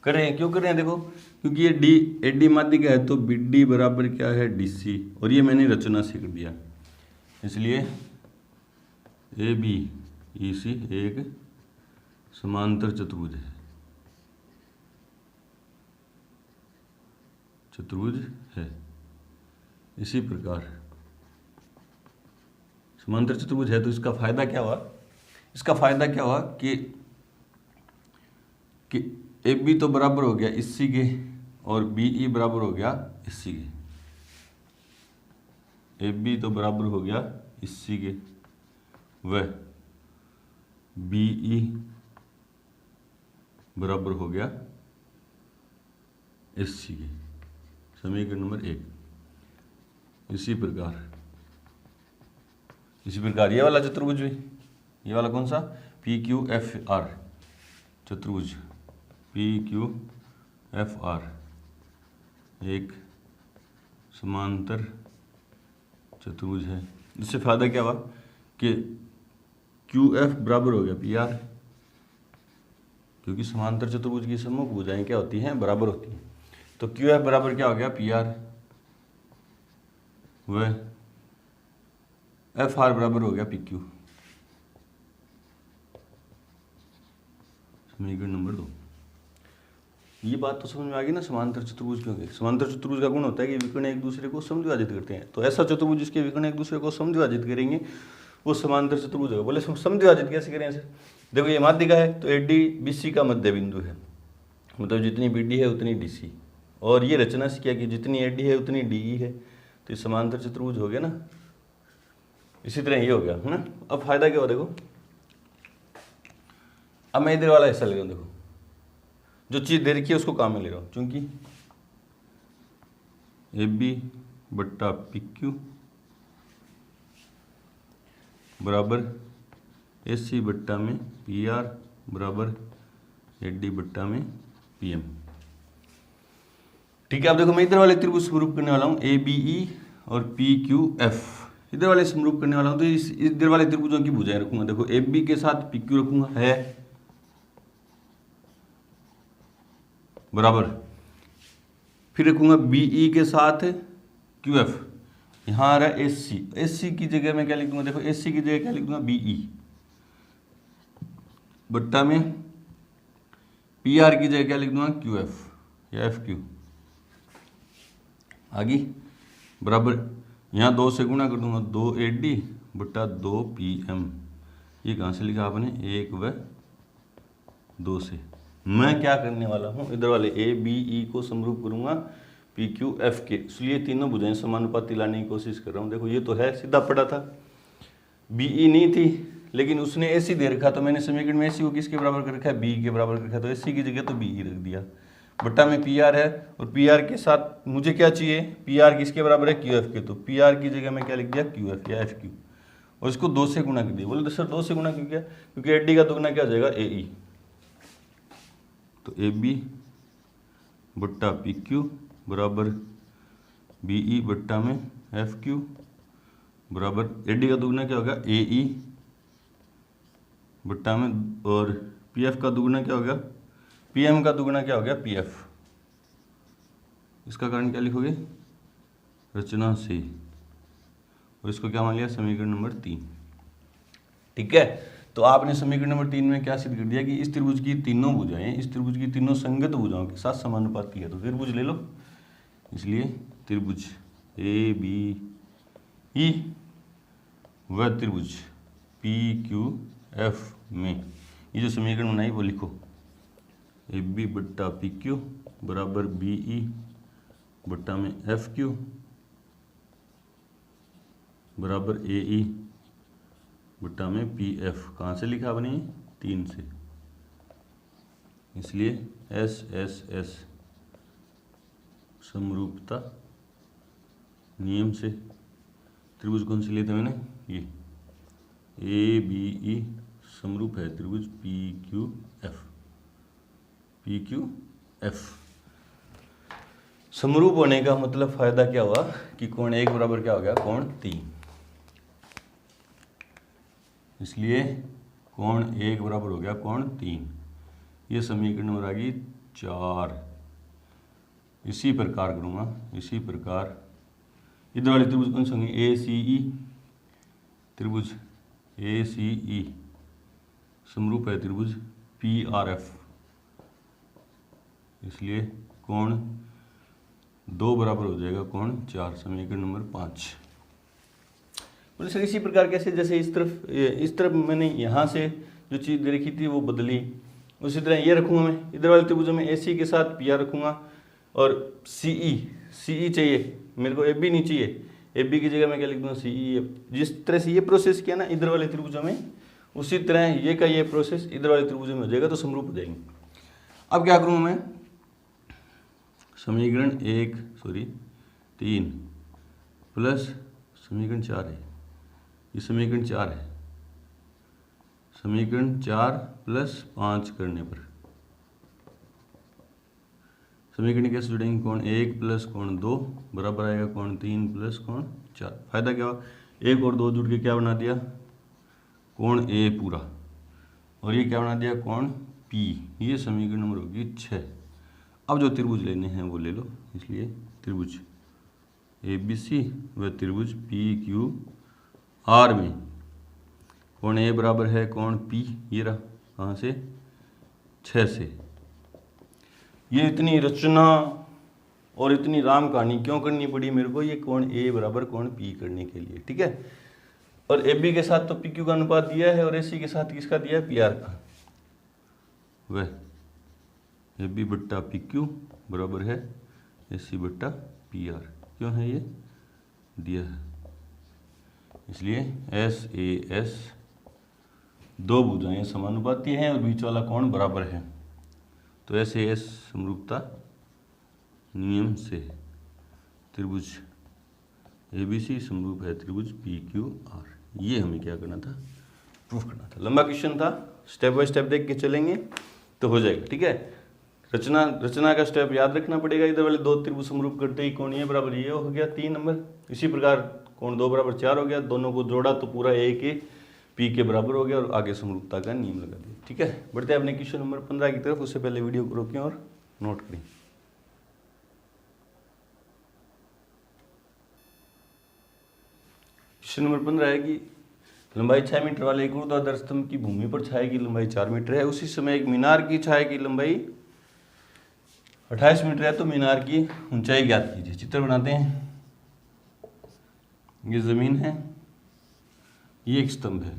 करें क्यों कर रहे हैं, देखो क्योंकि ये डी एडी माध्यिका है, तो बी डी बराबर क्या है, डी सी, और ये मैंने रचना से कर दिया, इसलिए ए बी ई सी एक समांतर चतुर्भुज है, इसी प्रकार समांतर चतुर्भुज है। तो इसका फायदा क्या हुआ, कि ए बी तो बराबर हो गया इसी के, और बी ई बराबर हो गया इसी के। ए बी तो बराबर हो गया इसी के, वह बी ई बराबर हो गया इसी के। समीकरण नंबर 1। इसी प्रकार ये वाला चतुर्भुज भी, ये वाला कौन सा, पी क्यू एफ आर चतुर्भुज, पी क्यू एफ आर एक समांतर चतुर्भुज है। इससे फायदा क्या हुआ कि क्यू एफ बराबर हो गया पी आर, क्योंकि समांतर चतुर्भुज की सम्मुख भुजाएं क्या होती हैं, बराबर होती हैं। तो क्यू एफ बराबर क्या हो गया, पी आर, वह एफ आर बराबर हो गया पी क्यू। समीकरण नंबर 2। ये बात तो समझ में आ गई ना, समांतर चतुर्भुज क्यों? समांतर चतुर्भुज का गुण होता है कि विकर्ण एक दूसरे को समद्विभाजित करते हैं। तो ऐसा चतुर्भुज जिसके विकर्ण एक दूसरे को समद्विभाजित करेंगे वो समांतर चतुर्भुज होगा। बोले समद्विभाजित कैसे करें सर? देखो ये माध्यिका है, तो एडी बीसी का मध्य बिंदु है, मतलब जितनी बीडी है उतनी डीसी, और ये रचना से क्या कि जितनी एडी है उतनी डीई है, तो ये समांतर चतुर्भुज हो गया ना। इसी तरह ये हो गया है ना। अब फायदा क्या हो, देखो अब मैं इधर वाला हिस्सा ले रहा हूँ, देखो जो चीज दे रखी है उसको काम में ले रहा हूँ, क्योंकि ए बी बट्टा पी क्यू बराबर ए सी बट्टा में पी आर बराबर ए डी बट्टा में पी एम। ठीक है, अब देखो मैं इधर वाले त्रिभुज समरूप करने वाला हूँ, ए बी ई और पी क्यू एफ इधर वाले समरूप करने वाला हूँ। तो इस इधर वाले त्रिभुजों की भुजाएं रखूंगा। देखो ए बी के साथ पी क्यू रखूंगा, है बराबर, फिर रखूंगा बीई के साथ क्यूएफ, यहाँ आ रहा है एससी, एससी की जगह मैं क्या लिख दूंगा, देखो एससी की जगह क्या लिख दूंगा, बीई बट्टा में पीआर की जगह क्या लिख दूंगा, क्यूएफ या एफ क्यू, आगे बराबर यहाँ 2 से गुणा कर दूंगा, 2 एडी बट्टा 2 पीएम, ये कहाँ से लिखा आपने, 1 व 2 से। मैं क्या करने वाला हूँ, इधर वाले ए बी ई को समरूप करूंगा पी क्यू एफ के, इसलिए तीनों भुजाएं समानुपाती लाने की कोशिश कर रहा हूँ। देखो ये तो है, सीधा पड़ा था, बीई नहीं थी लेकिन उसने एसी दे रखा, तो मैंने समीकरण में एसी को किसके बराबर कर रखा है, बी के बराबर कर रखा है, तो एसी की जगह तो बीई रख दिया, बट्टा में पीआर है, और पीआर के साथ मुझे क्या चाहिए, पीआर किसके बराबर है, क्यूएफ के, तो पीआर की जगह मैं क्या लिख दिया, क्यूएफ या एफ क्यू, और इसको 2 से गुणा कर दिया। बोले तो सर 2 से गुणा क्यों किया, क्योंकि एडी का दुगना क्या हो जाएगा, एई, तो ए बी बट्टा पी क्यू बराबर बीई बट्टा में एफ क्यू बराबर एडी का दुगना क्या होगा, एई बट्टा में, और पीएफ का दुगना क्या होगा, पीएम का दुगना क्या हो गया, पीएफ। इसका कारण क्या लिखोगे, रचना से, और इसको क्या मान लिया, समीकरण नंबर 3। ठीक है, तो आपने समीकरण नंबर 3 में क्या सिद्ध कर दिया कि इस त्रिभुज की तीनों भुजाएं, इस त्रिभुज की तीनों संगत भुजाओं के साथ समानुपाती है, तो त्रिभुज ले लो, इसलिए त्रिभुज ए बी ई व त्रिभुज पी क्यू एफ में ये जो समीकरण बनाई वो लिखो, ए बी बट्टा पी क्यू बराबर बी ई बट्टा में एफ क्यू बराबर ए ई बट्टा में पी एफ, कहाँ से लिखा आपने, 3 से, इसलिए एस एस एस समरूपता नियम से त्रिभुज कौन से लिए थे मैंने, ये ए बी ई समरूप है त्रिभुज P Q F, P Q F. समरूप होने का मतलब फायदा क्या हुआ कि कोण 1 बराबर क्या हो गया, कोण 3, इसलिए कोण 1 बराबर हो गया कोण 3। ये समीकरण नंबर आ गई 4। इसी प्रकार करूँगा, इसी प्रकार इधर वाले त्रिभुज कौन से होंगे, ए सी ई, त्रिभुज ए सी ई समरूप है त्रिभुज पी आर एफ, इसलिए कोण 2 बराबर हो जाएगा कोण 4, समीकरण नंबर 5। बोले सर इसी प्रकार कैसे, जैसे इस तरफ मैंने यहाँ से जो चीज़ दे रखी थी वो बदली, उसी तरह ये रखूँगा मैं, इधर वाले त्रिभुजों में AC के साथ PR रखूँगा, और CE चाहिए मेरे को, AB नहीं चाहिए, AB की जगह मैं क्या लिख दूँगा, CE। जिस तरह से ये प्रोसेस किया ना इधर वाले त्रिभुजों में, उसी तरह ये का ये प्रोसेस इधर वाले त्रिभुजों में हो जाएगा, तो समरूप हो जाएंगे। अब क्या करूँगा मैं, समीकरण 3 प्लस समीकरण 4 है, ये समीकरण 4 है, समीकरण 4 प्लस 5 करने पर समीकरण कैसे जुड़ेंगे, कोण 1 प्लस कोण 2 बराबर आएगा कोण 3 प्लस कोण 4। फायदा क्या हुआ, 1 और 2 जुड़ के क्या बना दिया, कोण A पूरा, और ये क्या बना दिया, कोण P। ये समीकरण नंबर होगी 6। अब जो त्रिभुज लेने हैं वो ले लो, इसलिए त्रिभुज ABC व त्रिभुज PQR में कोण A बराबर है कोण P, ये रहा, कहाँ से, 6 से। ये इतनी रचना और इतनी राम कहानी क्यों करनी पड़ी मेरे को, ये कोण A बराबर कोण P करने के लिए, ठीक है। और AB के साथ तो PQ का अनुपात दिया है, और AC के साथ किसका दिया है, PR का, वह AB बट्टा PQ बराबर है AC बट्टा PR, क्यों है ये दिया है, इसलिए SAS 2 भुजाएं समानुपाती हैं और बीच वाला कोण बराबर है, तो SAS समरूपता नियम से त्रिभुज ABC समरूप है त्रिभुज PQR। ये हमें क्या करना था, प्रूफ करना था। लंबा क्वेश्चन था, स्टेप बाय स्टेप देख के चलेंगे तो हो जाएगा, ठीक है। रचना का स्टेप याद रखना पड़ेगा, इधर वाले 2 त्रिभुज समरूप करते ही कोण ये बराबर ये हो गया 3 नंबर, इसी प्रकार कोण 2 बराबर 4 हो गया, दोनों को जोड़ा तो पूरा A के P के बराबर हो गया, और आगे समरूपता का नियम लगा दिया, ठीक है। बढ़ते हैं अपने क्वेश्चन नंबर 15 की तरफ, उससे पहले वीडियो को रोकें और नोट करें। क्वेश्चन नंबर 15 है कि लंबाई 6 मीटर वाले एक ऊर्ध्वाधर स्तंभ की भूमि पर छाया की लंबाई 4 मीटर है। उसी समय एक मीनार की छाया की लंबाई 28 मीटर है, तो मीनार की ऊंचाई ज्ञात कीजिए। चित्र बनाते हैं। ये जमीन है, ये एक स्तंभ है।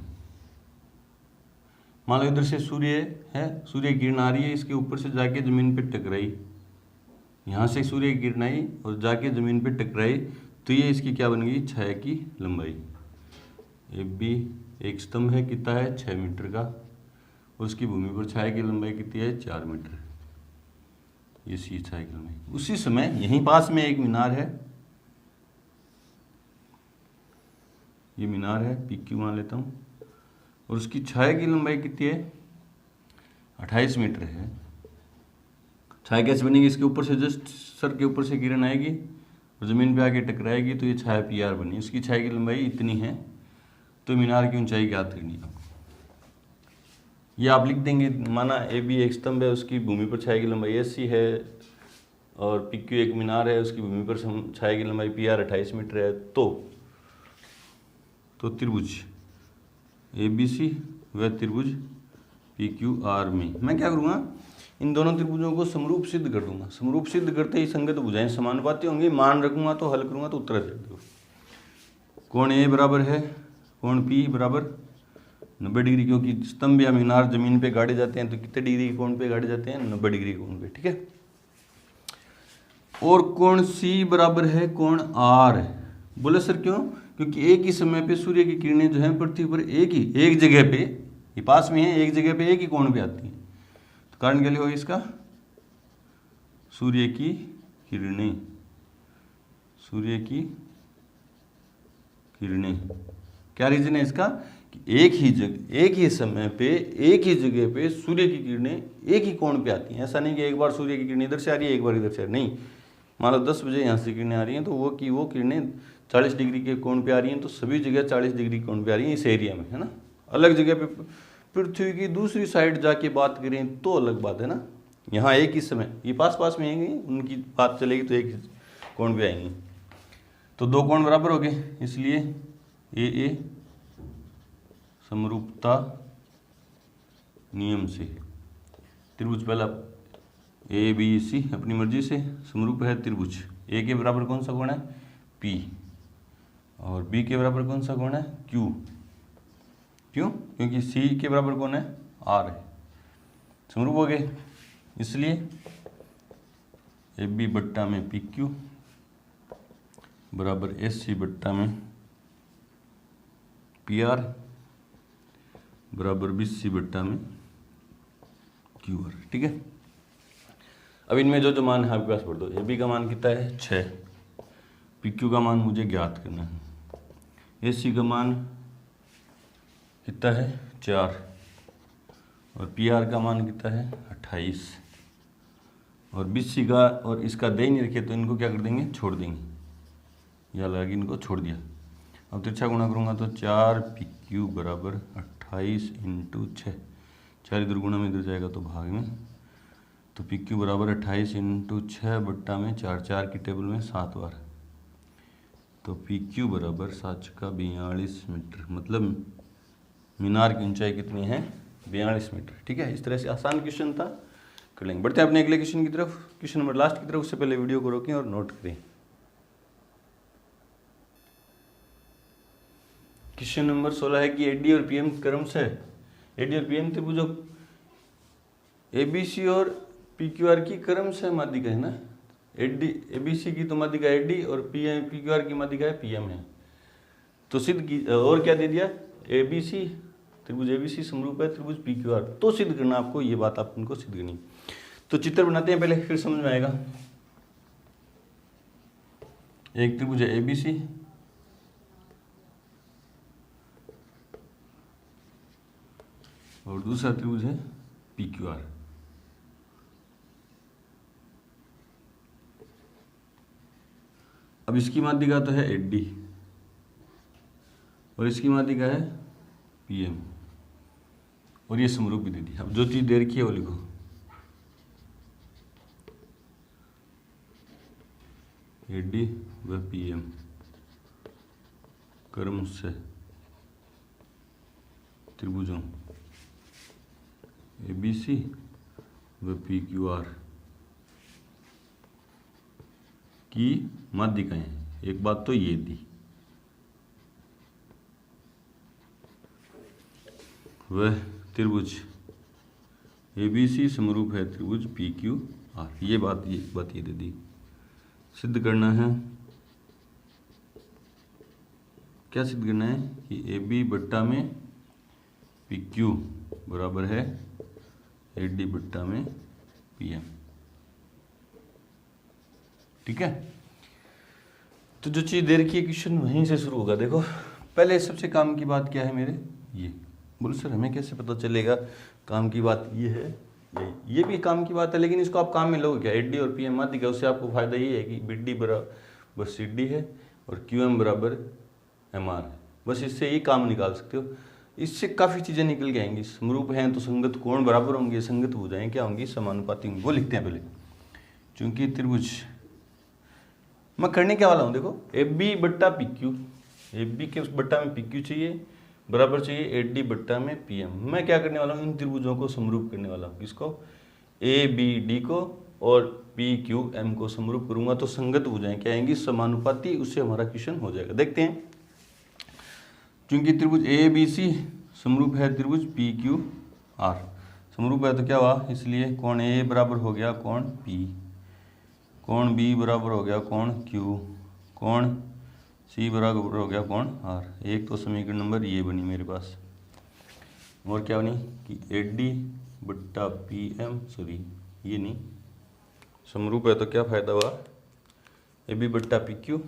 मान लो इधर से सूर्य है, सूर्य की किरण आ रही है, इसके ऊपर से जाके जमीन पे टकराई, यहाँ से सूर्य की किरण आई और जाके जमीन पे टकराई, तो ये इसकी क्या बन गई, छाया की लंबाई। ए बी एक स्तंभ है, कितना है 6 मीटर का, और उसकी भूमि पर छाया की लंबाई कितनी है 4 मीटर। ये सी छाया की लंबाई। उसी समय यहीं पास में एक मीनार है, ये मीनार है, पी क्यू मान लेता हूँ, और उसकी छाया की लंबाई कितनी है 28 मीटर है। छाया कैसे बनेगी, इसके ऊपर से जस्ट सर के ऊपर से किरण आएगी और ज़मीन पे आके टकराएगी, तो ये छाया पी आर बनी। उसकी छाया की लंबाई इतनी है, तो मीनार की ऊंचाई ज्ञात करनी है। ये आप लिख देंगे, माना ए बी एक स्तंभ है, उसकी भूमि पर छाया की लंबाई एस सी है, और पी क्यू एक मीनार है, उसकी भूमि पर छाया की लंबाई पी आर 28 मीटर है। तो त्रिभुज ए बी सी व त्रिभुज पी क्यू आर में मैं क्या करूँगा, इन दोनों त्रिभुजों को समरूप सिद्ध कर दूंगा। समरूप सिद्ध करते ही संगत भुजाएं समानुपाती होंगी। मान रखूंगा तो हल करूंगा तो उत्तर आ जाएगा। कोण ए बराबर है कोण पी बराबर 90 डिग्री, क्योंकि स्तंभ या मीनार जमीन पे गाड़े जाते हैं, तो कितने डिग्री के कोण पे गाड़े जाते हैं 90 डिग्री कोण पे, ठीक है। और कोण सी बराबर है कोण आर। बोले सर क्यों, क्योंकि एक ही समय पे सूर्य की किरणें जो है पृथ्वी पर एक जगह पे, ये पास में है, एक जगह पे एक ही कोण पे आती है। तो कारण क्या लिखोगे इसका, सूर्य की किरणें, सूर्य की किरणें। क्या रीजन है इसका, कि एक ही समय पे एक ही जगह पे सूर्य की किरणें एक ही कोण पे आती हैं। ऐसा नहीं कि एक बार सूर्य की किरणें इधर से आ रही है, एक बार इधर से, नहीं। मान लो 10 बजे यहाँ से किरणें आ रही हैं, तो वो किरणें 40 डिग्री के कोण पे आ रही हैं, तो सभी जगह 40 डिग्री कोण पे आ रही हैं इस एरिया में, है ना। अलग जगह पे पृथ्वी की दूसरी साइड जाके बात करें तो अलग बात है ना। यहाँ एक ही समय ये पास में आएंगे, उनकी बात चलेगी तो एक ही कोण पे आएंगे, तो दो कोण बराबर हो गए। इसलिए ए समरूपता नियम से त्रिभुज पहला ए बी सी अपनी मर्जी से समरूप है। त्रिभुज ए के बराबर कौन सा कोण है पी, और बी के बराबर कौन सा कोण है क्यू। क्यों, क्योंकि सी के बराबर कौन है आर है, समरूप हो गए। इसलिए ए बी बट्टा में पी क्यू बराबर एस सी बट्टा में पी आर बराबर बी सी बट्टा में क्यू आर, ठीक है। अब इनमें जो मान है आपके पास पढ़ दो। ए बी का मान कितना है 6, पी क्यू का मान मुझे ज्ञात करना है, ए सी का मान कितना है 4, और पी आर का मान कितना है 28, और बी सी का और इसका दे नहीं रखे, तो इनको क्या कर देंगे छोड़ देंगे, या लगा इनको छोड़ दिया। अब तिरछा गुणा करूँगा तो 4 पी क्यू बराबर 28 इंटू 6, 4 इधर गुणा में इधर जाएगा तो भाग में, तो पी क्यू बराबर 28 इंटू 6 बट्टा में 4 की टेबल में 7 बार, तो पी क्यू बराबर 7 का 42 मीटर। मतलब मीनार की ऊंचाई कितनी है 42 मीटर, ठीक है। इस तरह से आसान क्वेश्चन था, कर लेंगे। बढ़ते हैं अपने अगले क्वेश्चन की तरफ, क्वेश्चन नंबर लास्ट की तरफ। उससे पहले वीडियो को रोकें और नोट करें। क्वेश्चन नंबर 16 है कि एडी और पीएम क्रमशः एडी और पीएम त्रिभुजों एबीसी और पीक्यूआर की क्रमशः माध्यिका है ना। एडी एबीसी की तो माध्यिका एडी और पीएम पीक्यूआर की माध्यिका है पीएम है। तो सिद्ध की, और क्या दे दिया, एबीसी त्रिभुज एबीसी समरूप है त्रिभुज पीक्यूआर, तो सिद्ध करना आपको, ये बात आप इनको सिद्ध करनी। तो चित्र बनाते हैं पहले, फिर समझ में आएगा। एक त्रिभुज है एबीसी, और दूसरा त्रिभुज है पीक्यूआर। अब इसकी माध्यिका तो है एडी और इसकी माध्यिका है पीएम, और ये समरूप भी दे दी। अब जो चीज दे रखी है वो लिखो। एडी व पीएम क्रम से त्रिभुजों एबीसी व पीक्यूआर की माध्यिकाएं। एक बात तो ये थी, वह त्रिभुज एबीसी समरूप है त्रिभुज पीक्यूआर। ये बात ये दे दी। सिद्ध करना है, क्या सिद्ध करना है कि ए बी बट्टा में पी क्यू बराबर है ए डी बट्टा में पी एम। ठीक है, तो जो चीज़ दे रखी है क्वेश्चन वहीं से शुरू होगा। देखो पहले सबसे काम की बात क्या है मेरे, ये बोलो सर हमें कैसे पता चलेगा काम की बात ये है, ये भी काम की बात है, लेकिन इसको आप काम में लोगे क्या, एडी और पी एम माध्यिका। उससे आपको फायदा ये है कि बी डी बराबर सी डी है और क्यू एम बराबर एम आर है। बस इससे ही काम निकाल सकते हो। इससे काफ़ी चीज़ें निकल के आएंगी। समरूप हैं तो संगत कोण बराबर होंगे, संगत भुजाएं क्या होंगी, समानुपाती होंगी। वो लिखते हैं पहले, क्योंकि त्रिभुज मैं करने क्या वाला हूँ, देखो ए बी बट्टा पी क्यू, ए बी के बट्टा में पी क्यू चाहिए, बराबर चाहिए ए डी बट्टा में पी एम। मैं क्या करने वाला हूँ, इन त्रिभुजों को समरूप करने वाला हूँ। इसको ए बी डी को और पी क्यू एम को समरूप करूंगा तो संगत भुजाएं क्या आएंगी, समानुपाती। उससे हमारा क्वेश्चन हो जाएगा। देखते हैं, क्योंकि त्रिभुज ए बी सी समरूप है त्रिभुज पी क्यू आर, समरूप है तो क्या हुआ, इसलिए कोण ए बराबर हो गया कोण पी, कोण बी बराबर हो गया कोण क्यू, कोण सी बराबर हो गया कोण आर। एक तो समीकरण नंबर ये बनी मेरे पास। और क्या बनी कि ए डी बट्टा पी एम, सॉरी ये नहीं, समरूप है तो क्या फायदा हुआ, ए बी बट्टा पी क्यू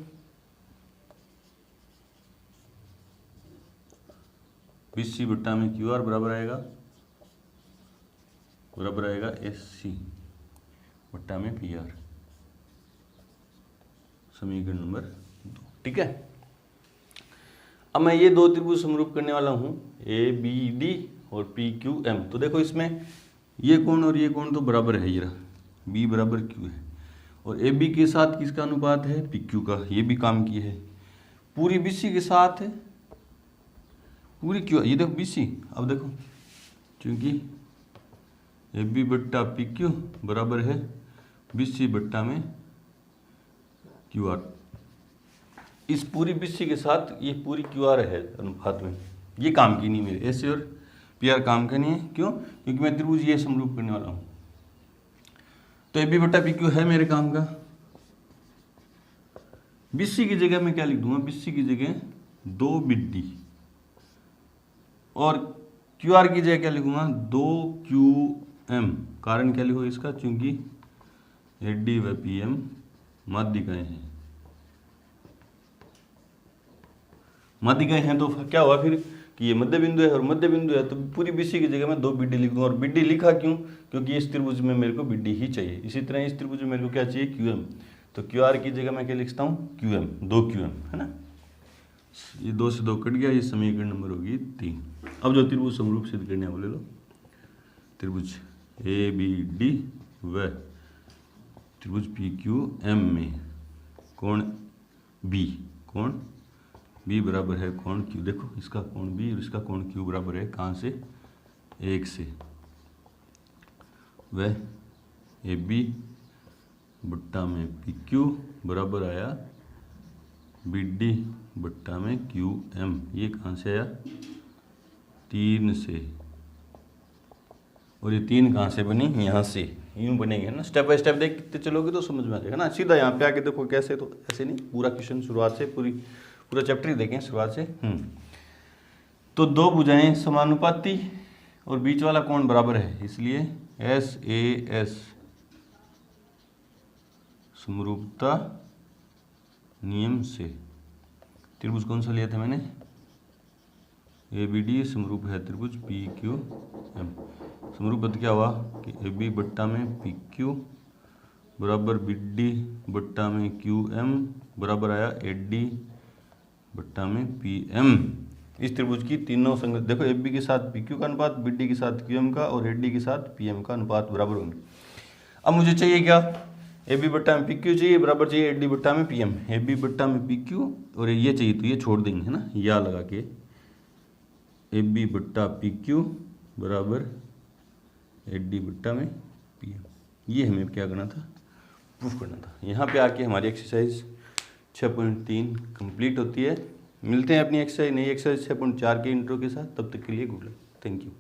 बी सी बट्टा में क्यू आर बराबर आएगा एस सी बट्टा में पी आर, समीकरण नंबर 2। ठीक है, अब मैं ये दो त्रिभुज समरूप करने वाला हूं, ए बी डी और पी क्यू एम। तो देखो इसमें ये कोण और ये कोण तो बराबर है, ये रहा बी बराबर क्यू है, और ए बी के साथ किसका अनुपात है, पी क्यू का। ये भी काम की है। पूरी बी सी के साथ है पूरी क्यू, ये देखो बी सी। अब देखो क्योंकि ए बी बट्टा पी क्यू बराबर है बी सी बट्टा में क्यू आर, इस पूरी बी सी के साथ ये पूरी क्यू आर है अनुपात में। ये काम की नहीं मेरे, ऐसे और पी आर काम का नहीं है। क्यों, क्योंकि मैं त्रिभुज ये समरूप करने वाला हूँ। तो ए बी बट्टा पी क्यू है मेरे काम का। बी सी की जगह मैं क्या लिख दूंगा, बी सी की जगह 2 बी डी, और क्यू आर की जगह क्या लिखूंगा, 2 क्यू एम। कारण क्या लिखो इसका, क्योंकि ए डी व पी एम माध्यिकाएं हैं। माध्यिकाएं हैं तो क्या हुआ फिर कि ये मध्य बिंदु है और मध्य बिंदु है, तो पूरी बीसी की जगह मैं 2 बीडी लिख दूंगा। और बीडी लिखा क्यों, क्योंकि इस त्रिभुज में मेरे को बीडी ही चाहिए। इसी तरह इस त्रिभुज में मेरे को क्या चाहिए, क्यू एम। तो क्यू आर की जगह मैं क्या लिखता हूँ, क्यू एम, 2 क्यू एम, है ना। ये 2 से 2 कट गया, ये समीकरण नंबर होगी 3। अब जो त्रिभुज समरूप सिद्ध करने बोले लो, त्रिभुज ए बी डी व त्रिभुज पी क्यू एम में कोण बी बराबर है कोण क्यू। देखो इसका कोण बी और इसका कोण क्यू बराबर है कहाँ से, 1 से। वह ए बी बट्टा में पी क्यू बराबर आया बी डी बट्टा में क्यू एम। ये कहाँ से आया, 3 से। और ये 3 कहाँ से बनी, यहाँ से। यूँ बनेंगे ना, स्टेप बाय स्टेप देखते चलोगे तो समझ में आ जाएगा ना। सीधा यहाँ पे आके देखो कैसे, तो ऐसे नहीं, पूरा क्वेश्चन शुरुआत से पूरा चैप्टर ही देखें शुरुआत से। तो 2 भुजाएं समानुपाती और बीच वाला कोण बराबर है, इसलिए एस ए एस समरूपता नियम से त्रिभुज कौन सा लिया था मैंने, ए बी डी समरूप है त्रिभुज पी क्यू एम। समरूप क्या हुआ कि ए बी बट्टा में पी क्यू बराबर बी डी बट्टा में क्यू एम बराबर आया ए डी बट्टा में पी एम। इस त्रिभुज की तीनों संगत, देखो ए बी के साथ पी क्यू का अनुपात, बी डी के साथ क्यू एम का और ए डी के साथ पी एम का अनुपात बराबर होंगे। अब मुझे चाहिए क्या, ए बी बट्टा में पी क्यू चाहिए, बराबर चाहिए ए डी बट्टा में पी एम। ए बी बट्टा में पी क्यू और ये चाहिए तो ये छोड़ देंगे, है ना, या लगा के ए बी बट्टा पी क्यू बराबर ए डी बट्टा में पी एम। ये हमें क्या करना था, प्रूफ करना था। यहाँ पे आके हमारी एक्सरसाइज 6.3 कंप्लीट होती है। मिलते हैं अपनी एक्सरसाइज नई एक्सरसाइज 6.4 के इंट्रो के साथ। तब तक के लिए गुड लक, थैंक यू।